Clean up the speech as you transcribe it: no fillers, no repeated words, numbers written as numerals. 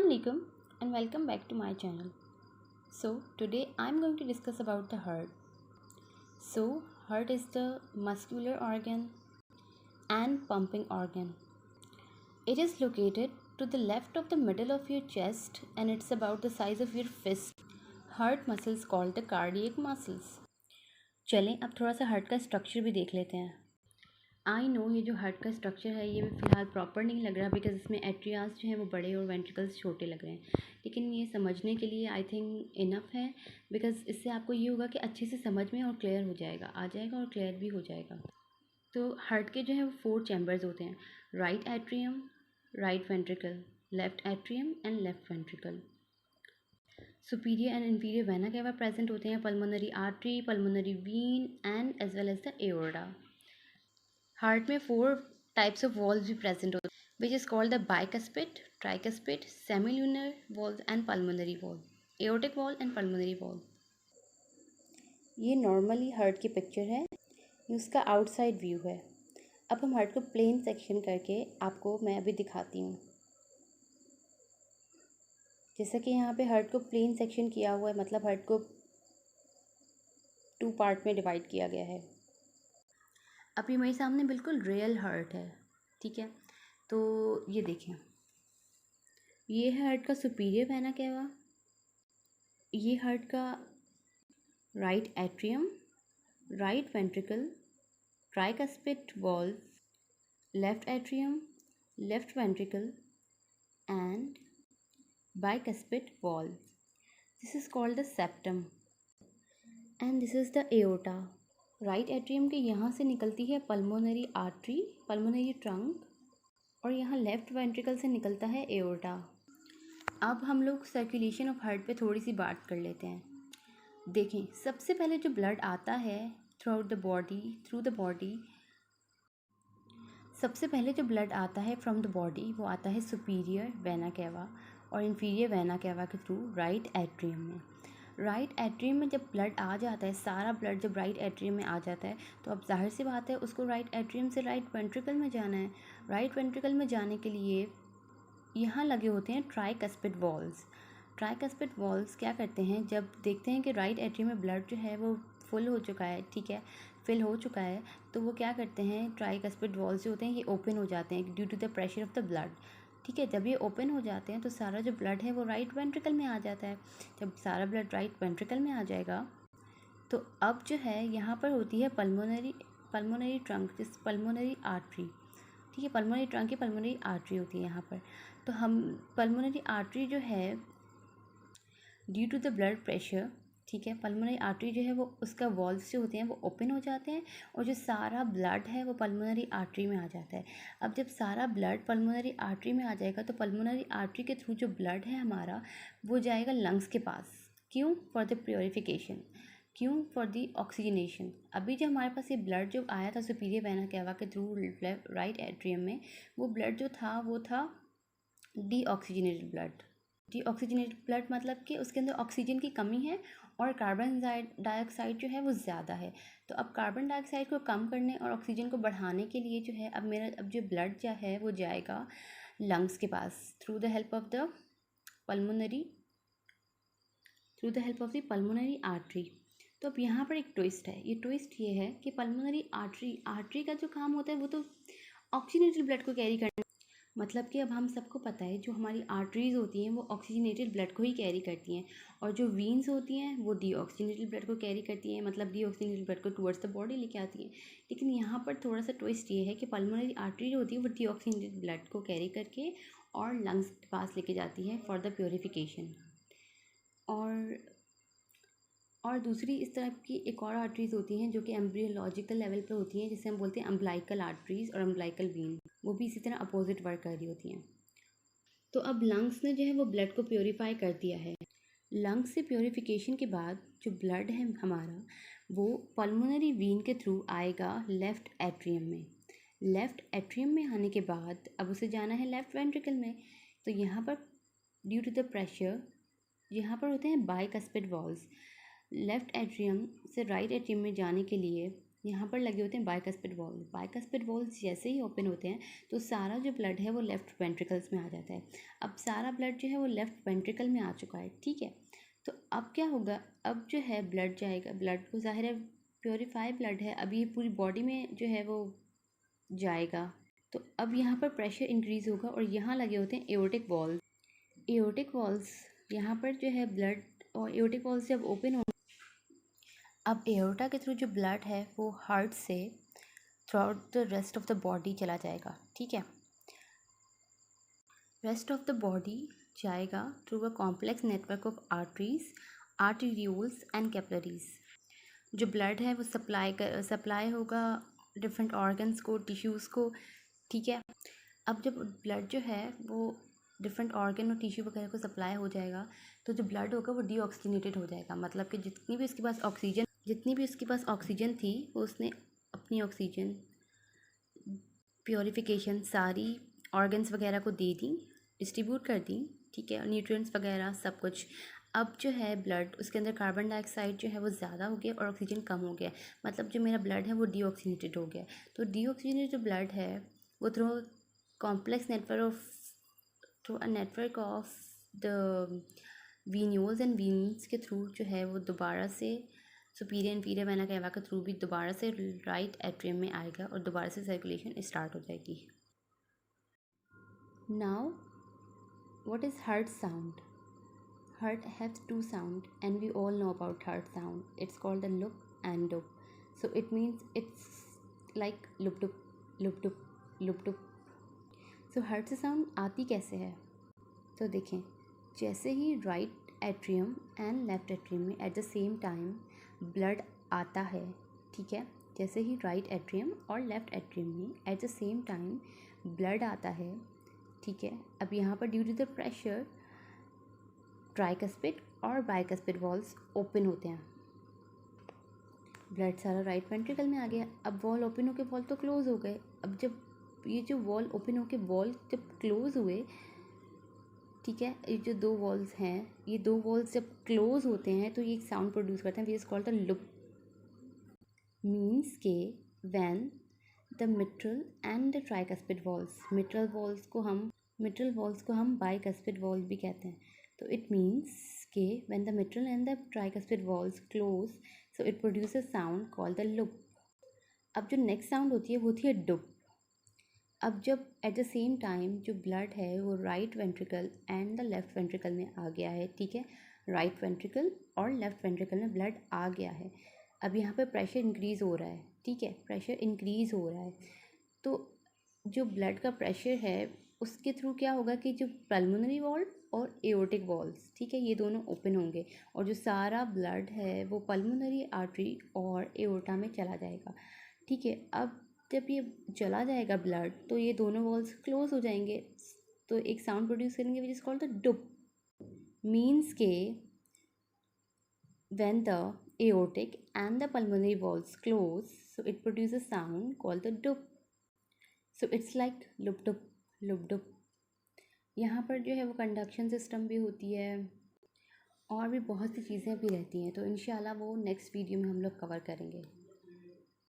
Assalamu alaikum and welcome back to my channel. So today I'm going to discuss about the heart. So heart is the muscular organ and pumping organ. It is located to the left of the middle of your chest and it's about the size of your fist. Heart muscles called the cardiac muscles. चलें अब थोड़ा सा heart का structure भी देख लेते हैं. I know ये जो हार्ट का स्ट्रक्चर है ये फ़िलहाल प्रॉपर नहीं लग रहा बिकॉज इसमें एट्रियाज जो हैं वो बड़े और वेंट्रिकल्स छोटे लग रहे हैं, लेकिन ये समझने के लिए आई थिंक इनफ है बिकॉज इससे आपको ये होगा कि अच्छे से समझ में और क्लियर हो जाएगा, आ जाएगा और क्लियर भी हो जाएगा. तो हार्ट के जो है वो 4 चैम्बर्स होते हैं, right atrium, right ventricle, left atrium and left ventricle. Superior and inferior vena cava present होते हैं, pulmonary artery, pulmonary vein and as well as the aorta. Heart में 4 टाइप्स ऑफ वॉल्स भी प्रेजेंट होते हैं which is called the bicuspid, tricuspid, semilunar valves and pulmonary valve, aortic valve and pulmonary valve. ये normally heart की picture है, ये उसका outside view है. अब हम हार्ट को प्लेन सेक्शन करके आपको मैं अभी दिखाती हूँ. जैसा कि यहाँ पे हार्ट को प्लेन सेक्शन किया हुआ है, मतलब हार्ट को 2 पार्ट में डिवाइड किया गया है. अब ये मेरे सामने बिल्कुल रियल हार्ट है, ठीक है. तो ये देखें, ये है हार्ट का सुपीरियर वेना केवा, ये हार्ट का right atrium, right ventricle, tricuspid valve, left atrium, left ventricle and bicuspid valve. This is called the septum and this is the aorta. Right atrium के यहाँ से निकलती है पल्मोनरी आर्टरी, पल्मोनरी ट्रंक, और यहाँ left ventricle से निकलता है एओर्टा. अब हम लोग सर्कुलेशन ऑफ हार्ट पे थोड़ी सी बात कर लेते हैं. देखें, सबसे पहले जो ब्लड आता है थ्रू द बॉडी, सबसे पहले जो ब्लड आता है फ्रॉम द बॉडी वो आता है सुपीरियर वेना केवा और इन्फीरियर वेना केवा के थ्रू राइट एट्रियम में. राइट एट्रियम में जब ब्लड आ जाता है, सारा ब्लड जब राइट एट्रियम में आ जाता है तो अब जाहिर सी बात है उसको राइट एट्रियम से राइट वेंट्रिकल में जाना है. राइट वेंट्रिकल में जाने के लिए यहाँ लगे होते हैं ट्राइकस्पिड वॉल्स. ट्राइकस्पिड वॉल्स क्या करते हैं, जब देखते हैं कि राइट एट्रियम में ब्लड जो है वो फुल हो चुका है, ठीक है, फिल हो चुका है, तो वो क्या करते हैं, ट्राइकस्पिड वॉल्स जो होते हैं ये ओपन हो जाते हैं due to the pressure of the blood. ठीक है, जब ये ओपन हो जाते हैं तो सारा जो ब्लड है वो राइट वेंट्रिकल में आ जाता है. जब सारा ब्लड राइट वेंट्रिकल में आ जाएगा तो अब जो है यहाँ पर होती है पल्मोनरी ट्रंक, जिस पल्मोनरी आर्टरी, ठीक है, पल्मोनरी ट्रंक की पल्मोनरी आर्टरी होती है यहाँ पर. तो हम पल्मोनरी आर्टरी जो है due to the blood pressure, ठीक है, पल्मोनरी आर्टरी जो है वो उसका वॉल्व्स जो होते हैं वो ओपन हो जाते हैं और जो सारा ब्लड है वो पल्मोनरी आर्टरी में आ जाता है. अब जब सारा ब्लड पल्मोनरी आर्टरी में आ जाएगा तो पल्मोनरी आर्टरी के थ्रू जो ब्लड है हमारा वो जाएगा लंग्स के पास. क्यों? फॉर द प्योरीफिकेशन, क्यों? For the oxygenation. अभी जो हमारे पास ये ब्लड जो आया था सुपीरियर वेना केवा के थ्रू राइट एट्रियम में, वो ब्लड जो था वो था डीऑक्सीजनेटेड ब्लड. डीऑक्सीजनेटेड ब्लड मतलब कि उसके अंदर ऑक्सीजन की कमी है और कार्बन डाइऑक्साइड जो है वो ज़्यादा है. तो अब कार्बन डाइऑक्साइड को कम करने और ऑक्सीजन को बढ़ाने के लिए जो है अब जो ब्लड जो है वो जाएगा लंग्स के pass through the help of the pulmonary artery. तो अब यहाँ पर एक ट्विस्ट है. ये ट्विस्ट ये है कि पल्मोनरी आर्टरी का जो काम होता है वो तो ऑक्सीजनेटेड ब्लड को कैरी करना, मतलब कि अब हम सबको पता है जो हमारी आर्टरीज़ होती हैं वो ऑक्सीजनेटेड ब्लड को ही कैरी करती हैं और जो वीन्स होती हैं वो डीऑक्सीजनेटेड ब्लड को कैरी करती हैं, मतलब डीऑक्सीजनेटेड ब्लड को टुवर्ड्स द बॉडी लेके आती हैं. लेकिन यहाँ पर थोड़ा सा ट्विस्ट ये है कि पल्मोनरी आर्टरी जो होती है वो डीऑक्सीजनेटेड ब्लड को कैरी करके और लंग्स के पास लेके जाती है फॉर द प्योरीफिकेशन. और दूसरी इस तरह की एक और आर्टरीज़ होती हैं जो कि एम्ब्रियोलॉजिकल लेवल पे होती हैं, जिसे हम बोलते हैं अम्बलाइकल आर्टरीज़ और अम्बलाइकल वीन, वो भी इसी तरह अपोजिट वर्क कर रही होती हैं. तो अब लंग्स ने जो है वो ब्लड को प्योरीफाई कर दिया है. लंग्स से प्योरीफिकेशन के बाद जो ब्लड है हमारा वो पल्मोनरी वीन के थ्रू आएगा लेफ़्ट एट्रियम में. लेफ़्ट एट्रियम में आने के बाद अब उसे जाना है लेफ़्ट वेंट्रिकल में. तो यहाँ पर ड्यू टू द प्रेशर यहाँ पर होते हैं बाइकस्पिड वॉल्स. लेफ़्ट एट्रियम से राइट एट्रियम में जाने के लिए यहाँ पर लगे होते हैं बाइकस्पिड वॉल्व। बाइकस्पिड वॉल्व्स जैसे ही ओपन होते हैं तो सारा जो ब्लड है वो लेफ़्ट वेंट्रिकल्स में आ जाता है। अब सारा ब्लड जो है वो लेफ़्ट वेंट्रिकल में आ चुका है, ठीक है। तो अब क्या होगा, अब जो है ब्लड जाएगा, ब्लड को ज़ाहिर है प्योरीफाई ब्लड है, अब ये पूरी बॉडी में जो है वो जाएगा। तो अब यहाँ पर प्रेशर इंक्रीज़ होगा और यहाँ लगे होते हैं एओर्टिक वॉल्व। एओर्टिक वॉल्व्स यहाँ पर जो है ब्लड, और एओर्टिक वॉल्व्स जब ओपन हो, अब एओर्टा के थ्रू जो ब्लड है वो हार्ट से through out the rest of the body चला जाएगा, ठीक है। रेस्ट ऑफ द बॉडी जाएगा through a complex network of arteries, arterioles and capillaries. जो ब्लड है वो सप्लाई होगा डिफरेंट ऑर्गन्स को, टिश्यूज़ को, ठीक है। अब जब ब्लड जो है वो डिफरेंट ऑर्गन और टिश्यू वगैरह को सप्लाई हो जाएगा तो जो ब्लड होगा वो डीऑक्सीजनेटेड हो जाएगा, मतलब कि जितनी भी उसके पास ऑक्सीजन थी वो उसने अपनी ऑक्सीजन प्योरीफिकेशन सारी ऑर्गन्स वगैरह को दे दी, डिस्ट्रीब्यूट कर दी, ठीक है, न्यूट्रिएंट्स वगैरह सब कुछ। अब जो है ब्लड, उसके अंदर कार्बन डाइऑक्साइड जो है वो ज़्यादा हो गया और ऑक्सीजन कम हो गया, मतलब जो मेरा ब्लड है वो डीऑक्सीजनेटेड हो गया। तो डीऑक्सीजनेटेड जो ब्लड है वो through complex network of the venules and veins के थ्रू जो है वो दोबारा से सुपीरियर इन्फीरियर वेना कैवा के थ्रू भी दोबारा से राइट एट्रियम में आएगा और दोबारा से सर्कुलेशन स्टार्ट हो जाएगी। Now what is heart sound? Heart has two sound and we all know about heart sound. It's called the loop and dup. So it means it's like loop dup, loop dup, loop dup. So heart से sound आती कैसे है? तो देखें, जैसे ही right atrium and left atrium में at the same time blood आता है, ठीक है, जैसे ही राइट एट्रियम और लेफ्ट एट्रियम में at the same time blood आता है, ठीक है। अब यहाँ पर due to the pressure tricuspid और बाइकस्पिड वॉल्व्स ओपन होते हैं, ब्लड सारा राइट वेंट्रिकल में आ गया। अब वॉल ओपन होके वॉल तो क्लोज हो गए। अब जब ये जो वॉल ओपन होके वॉल जब क्लोज हुए, ठीक है, ये जो दो वॉल्स हैं, ये दो वॉल्स जब क्लोज होते हैं तो ये एक साउंड प्रोड्यूस करते हैं, which is called the lub. Means के when the mitral and the tricuspid valves, mitral valves को हम बाइकस्पिड वॉल्व भी कहते हैं। तो इट मीन्स के when the mitral and the tricuspid valves close, so it produces sound called the loop. अब जो नेक्स्ट साउंड होती है डुप। अब जब एट द सेम टाइम जो ब्लड है वो right ventricle and the left ventricle में आ गया है, ठीक है, राइट वेंट्रिकल और लेफ्ट वेंट्रिकल में ब्लड आ गया है। अब यहाँ पे प्रेशर इंक्रीज़ हो रहा है, ठीक है, प्रेशर इंक्रीज़ हो रहा है। तो जो ब्लड का प्रेशर है उसके थ्रू क्या होगा कि जो पल्मोनरी वॉल्व और एओर्टिक वॉल्व्स, ठीक है, ये दोनों ओपन होंगे और जो सारा ब्लड है वो पल्मोनरी आर्टरी और एओर्टा में चला जाएगा, ठीक है। अब जब ये चला जाएगा ब्लड तो ये दोनों वॉल्व्स क्लोज हो जाएंगे, तो एक साउंड प्रोड्यूस करेंगे which is called the dub. Means के when the aortic and the pulmonary valves close, so it produces sound called the dup. So it's like lup dup, lup dup. यहाँ पर जो है वो कंडक्शन सिस्टम भी होती है और भी बहुत सी चीज़ें भी रहती हैं, तो इंशाल्लाह वो नेक्स्ट वीडियो में हम लोग कवर करेंगे।